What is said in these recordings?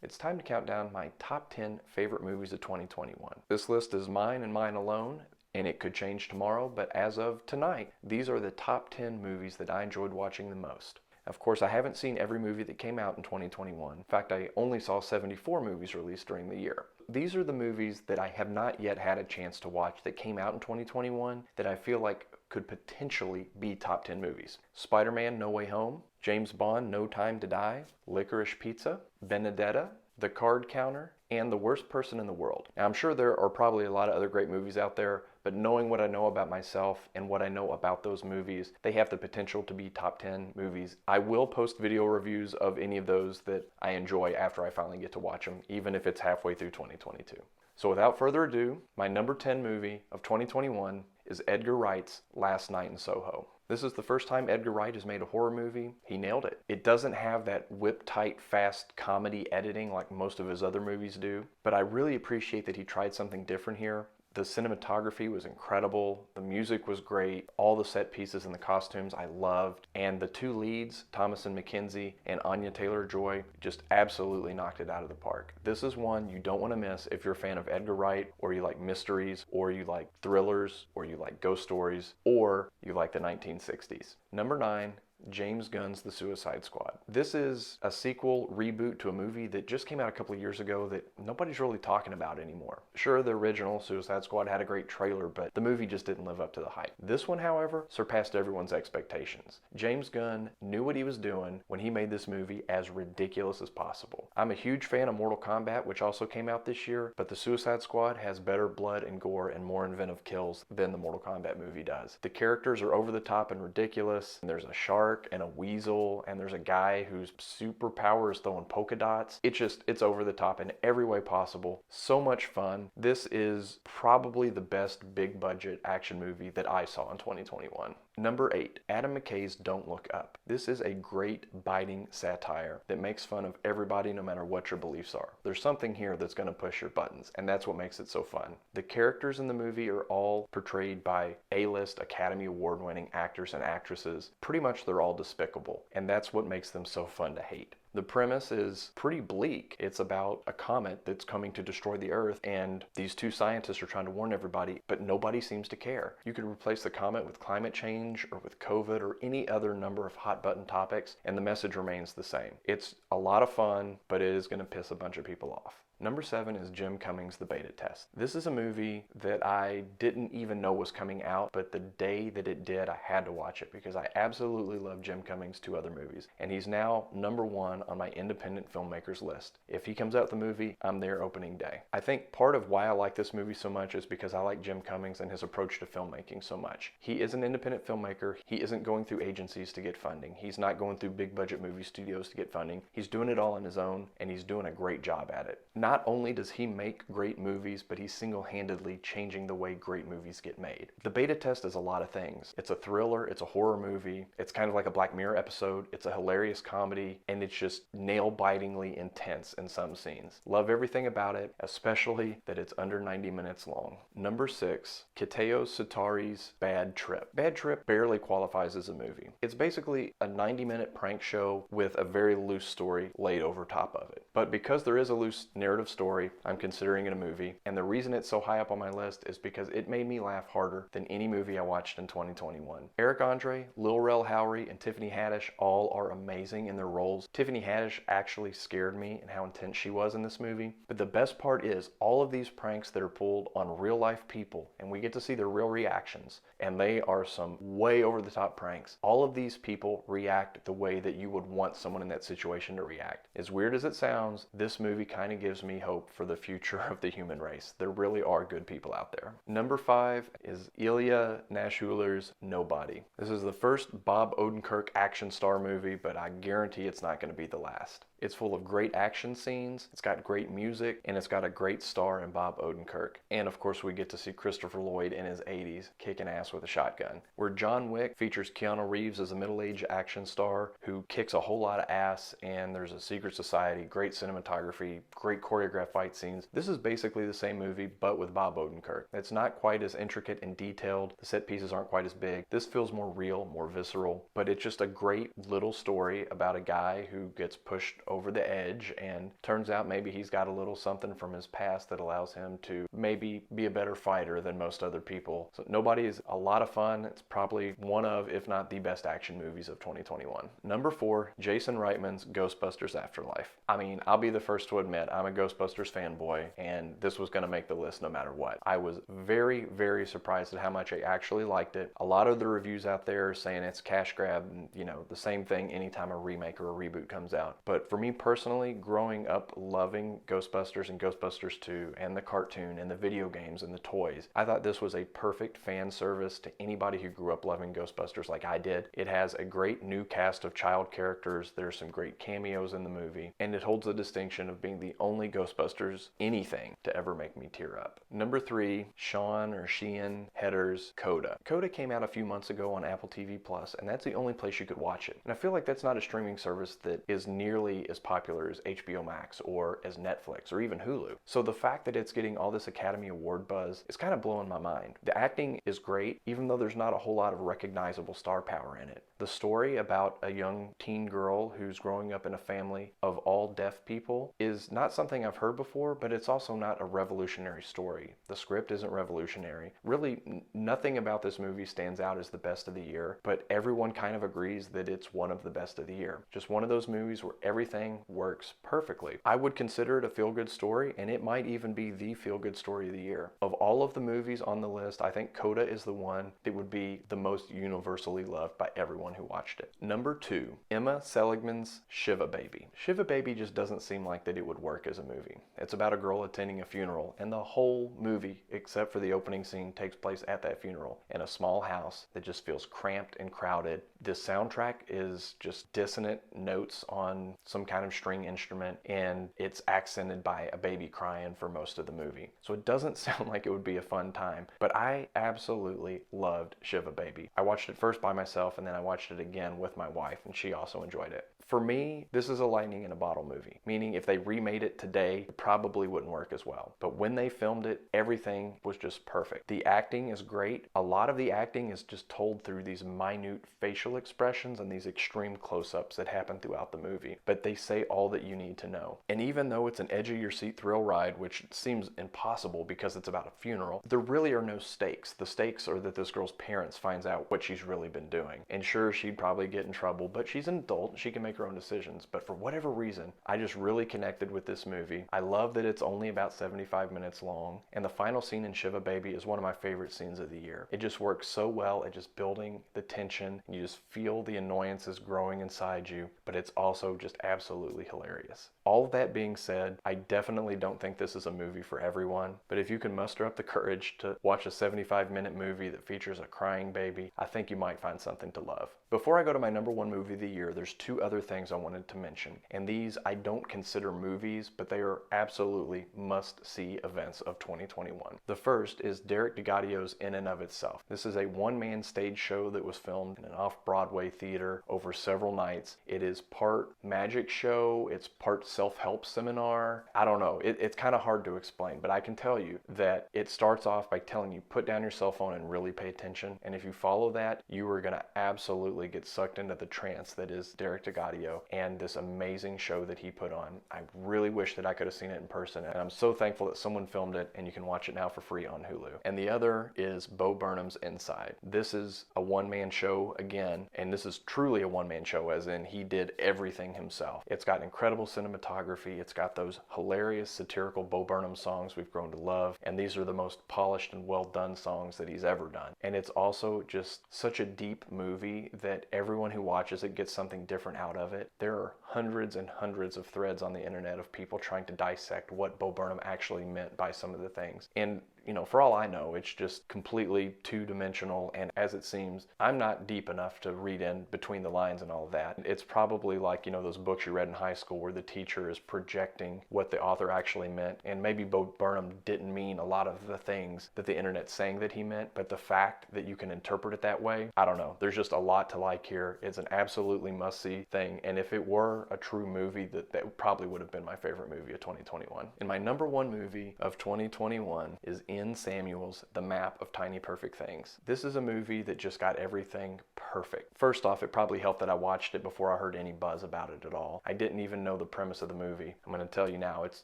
It's time to count down my top 10 favorite movies of 2021. This list is mine and mine alone, and it could change tomorrow, but as of tonight, these are the top 10 movies that I enjoyed watching the most. Of course, I haven't seen every movie that came out in 2021. In fact, I only saw 74 movies released during the year. These are the movies that I have not yet had a chance to watch that came out in 2021 that I feel like could potentially be top 10 movies. Spider-Man: No Way Home, James Bond: No Time to Die, Licorice Pizza, Benedetta, The Card Counter, and The Worst Person in the World. Now, I'm sure there are probably a lot of other great movies out there, but knowing what I know about myself and what I know about those movies, they have the potential to be top 10 movies. I will post video reviews of any of those that I enjoy after I finally get to watch them, even if it's halfway through 2022. So without further ado, my number 10 movie of 2021 is Edgar Wright's Last Night in Soho. This is the first time Edgar Wright has made a horror movie. He nailed it. It doesn't have that whip-tight, fast comedy editing like most of his other movies do, but I really appreciate that he tried something different here. The cinematography was incredible, the music was great, all the set pieces and the costumes I loved, and the two leads, Thomasin McKenzie and Anya Taylor-Joy, just absolutely knocked it out of the park. This is one you don't want to miss if you're a fan of Edgar Wright, or you like mysteries, or you like thrillers, or you like ghost stories, or you like the 1960s. Number 9, James Gunn's The Suicide Squad. This is a sequel reboot to a movie that just came out a couple of years ago that nobody's really talking about anymore. Sure, the original Suicide Squad had a great trailer, but the movie just didn't live up to the hype. This one, however, surpassed everyone's expectations. James Gunn knew what he was doing when he made this movie as ridiculous as possible. I'm a huge fan of Mortal Kombat, which also came out this year, but the Suicide Squad has better blood and gore and more inventive kills than the Mortal Kombat movie does. The characters are over the top and ridiculous, and there's a shark and a weasel, and there's a guy whose superpower is throwing polka dots. It's over the top in every way possible. So much fun. This is probably the best big budget action movie that I saw in 2021. Number 8, Adam McKay's Don't Look Up. This is a great biting satire that makes fun of everybody no matter what your beliefs are. There's something here that's going to push your buttons, and that's what makes it so fun. The characters in the movie are all portrayed by A-list Academy Award winning actors and actresses. Pretty much they're all despicable, and that's what makes them so fun to hate. The premise is pretty bleak. It's about a comet that's coming to destroy the Earth, and these two scientists are trying to warn everybody, but nobody seems to care. You could replace the comet with climate change or with COVID or any other number of hot button topics, and the message remains the same. It's a lot of fun, but it is going to piss a bunch of people off. Number 7 is Jim Cummings' The Beta Test. This is a movie that I didn't even know was coming out, but the day that it did, I had to watch it because I absolutely love Jim Cummings' two other movies. And he's now number 1 on my independent filmmakers list. If he comes out with the movie, I'm there opening day. I think part of why I like this movie so much is because I like Jim Cummings and his approach to filmmaking so much. He is an independent filmmaker. He isn't going through agencies to get funding. He's not going through big budget movie studios to get funding. He's doing it all on his own, and he's doing a great job at it. Not only does he make great movies, but he's single-handedly changing the way great movies get made. The Beta Test is a lot of things. It's a thriller, it's a horror movie, it's kind of like a Black Mirror episode, it's a hilarious comedy, and it's just nail-bitingly intense in some scenes. Love everything about it, especially that it's under 90 minutes long. Number 6, Kitao Satari's Bad Trip. Bad Trip barely qualifies as a movie. It's basically a 90-minute prank show with a very loose story laid over top of it. But because there is a loose narrative story, I'm considering it a movie, and the reason it's so high up on my list is because it made me laugh harder than any movie I watched in 2021. Eric Andre, Lil Rel Howery, and Tiffany Haddish all are amazing in their roles. Tiffany Haddish actually scared me in how intense she was in this movie, but the best part is all of these pranks that are pulled on real life people, and we get to see their real reactions, and they are some way over the top pranks. All of these people react the way that you would want someone in that situation to react. As weird as it sounds, this movie kind of gives me hope for the future of the human race. There really are good people out there. Number 5 is Ilya Naschuller's Nobody. This is the first Bob Odenkirk action star movie, but I guarantee it's not going to be the last. It's full of great action scenes, it's got great music, and it's got a great star in Bob Odenkirk. And of course we get to see Christopher Lloyd in his 80s kicking ass with a shotgun. Where John Wick features Keanu Reeves as a middle-aged action star who kicks a whole lot of ass, and there's a secret society, great cinematography, great choreographed fight scenes. This is basically the same movie, but with Bob Odenkirk. It's not quite as intricate and detailed, the set pieces aren't quite as big. This feels more real, more visceral, but it's just a great little story about a guy who gets pushed over over the edge, and turns out maybe he's got a little something from his past that allows him to maybe be a better fighter than most other people. So Nobody is a lot of fun. It's probably one of, if not the best action movies of 2021. Number 4, Jason Reitman's Ghostbusters Afterlife. I mean, I'll be the first to admit I'm a Ghostbusters fanboy, and this was going to make the list no matter what. I was very, very surprised at how much I actually liked it. A lot of the reviews out there are saying it's cash grab, and the same thing anytime a remake or a reboot comes out. But for me personally, growing up loving Ghostbusters and Ghostbusters 2 and the cartoon and the video games and the toys, I thought this was a perfect fan service to anybody who grew up loving Ghostbusters like I did. It has a great new cast of child characters. There's some great cameos in the movie, and it holds the distinction of being the only Ghostbusters anything to ever make me tear up. Number 3, Sheehan Hedder's CODA. CODA came out a few months ago on Apple TV Plus, and that's the only place you could watch it. And I feel like that's not a streaming service that is nearly as popular as HBO Max or as Netflix or even Hulu. So the fact that it's getting all this Academy Award buzz is kind of blowing my mind. The acting is great, even though there's not a whole lot of recognizable star power in it. The story about a young teen girl who's growing up in a family of all deaf people is not something I've heard before, but it's also not a revolutionary story. The script isn't revolutionary. Really, nothing about this movie stands out as the best of the year, but everyone kind of agrees that it's one of the best of the year. Just one of those movies where everything works perfectly. I would consider it a feel-good story, and it might even be the feel-good story of the year. Of all of the movies on the list, I think CODA is the one that would be the most universally loved by everyone who watched it. Number 2, Emma Seligman's Shiva Baby. Shiva Baby just doesn't seem like that it would work as a movie. It's about a girl attending a funeral, and the whole movie, except for the opening scene, takes place at that funeral in a small house that just feels cramped and crowded. This soundtrack is just dissonant notes on some kind of string instrument, and it's accented by a baby crying for most of the movie. So it doesn't sound like it would be a fun time, but I absolutely loved Shiva Baby. I watched it first by myself, and then I watched it again with my wife, and she also enjoyed it. For me, this is a lightning in a bottle movie, meaning if they remade it today, it probably wouldn't work as well. But when they filmed it, everything was just perfect. The acting is great. A lot of the acting is just told through these minute facial expressions and these extreme close-ups that happen throughout the movie, but they say all that you need to know. And even though it's an edge-of-your-seat thrill ride, which seems impossible because it's about a funeral, there really are no stakes. The stakes are that this girl's parents finds out what she's really been doing. And sure, she'd probably get in trouble, but she's an adult. She can make her own decisions. But for whatever reason, I just really connected with this movie. I love that it's only about 75 minutes long, and the final scene in Shiva Baby is one of my favorite scenes of the year. It just works so well at just building the tension. You just feel the annoyances growing inside you, but it's also just absolutely hilarious. All of that being said, I definitely don't think this is a movie for everyone, but if you can muster up the courage to watch a 75-minute movie that features a crying baby, I think you might find something to love. Before I go to my number 1 movie of the year, there's 2 other things I wanted to mention, and these I don't consider movies, but they are absolutely must-see events of 2021. The first is Derek DeGaudio's In and of Itself. This is a one-man stage show that was filmed in an off-Broadway theater over several nights. It is part magic show, it's part self-help seminar. I don't know, it's kind of hard to explain, but I can tell you that it starts off by telling you put down your cell phone and really pay attention, and if you follow that, you are going to absolutely get sucked into the trance that is Derek DeGaudio and this amazing show that he put on. I really wish that I could have seen it in person, and I'm so thankful that someone filmed it, and you can watch it now for free on Hulu. And the other is Bo Burnham's Inside. This is a one-man show again, and this is truly a one-man show, as in he did everything himself. It's got incredible cinematography, it's got those hilarious satirical Bo Burnham songs we've grown to love, and these are the most polished and well done songs that he's ever done. And it's also just such a deep movie that everyone who watches it gets something different out of it. There are hundreds and hundreds of threads on the internet of people trying to dissect what Bo Burnham actually meant by some of the things. And for all I know, it's just completely two-dimensional, and as it seems, I'm not deep enough to read in between the lines and all of that. It's probably like, those books you read in high school where the teacher is projecting what the author actually meant, and maybe Bo Burnham didn't mean a lot of the things that the internet's saying that he meant, but the fact that you can interpret it that way, I don't know. There's just a lot to like here. It's an absolutely must-see thing, and if it were a true movie, that probably would have been my favorite movie of 2021. And my number 1 movie of 2021 is Ian Samuel's The Map of Tiny Perfect Things. This is a movie that just got everything perfect. First off, it probably helped that I watched it before I heard any buzz about it at all. I didn't even know the premise of the movie. I'm going to tell you now, it's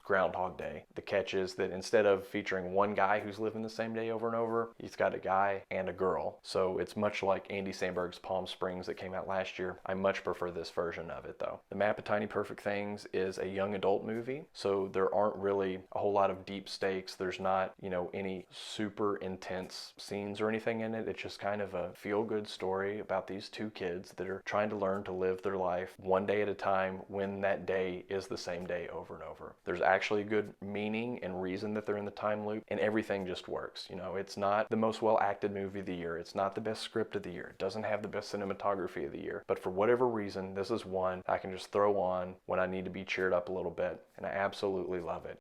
Groundhog Day. The catch is that instead of featuring one guy who's living the same day over and over, he's got a guy and a girl. So it's much like Andy Samberg's Palm Springs that came out last year. I much prefer this version of it though. The Map of Tiny Perfect Things is a young adult movie, so there aren't really a whole lot of deep stakes. There's not, any super intense scenes or anything in it. It's just kind of a feel-good story about these two kids that are trying to learn to live their life one day at a time when that day is the same day over and over. There's actually good meaning and reason that they're in the time loop, and everything just works. It's not the most well-acted movie of the year. It's not the best script of the year. It doesn't have the best cinematography of the year. But for whatever reason, this is one I can just throw on when I need to be cheered up a little bit, and I absolutely love it.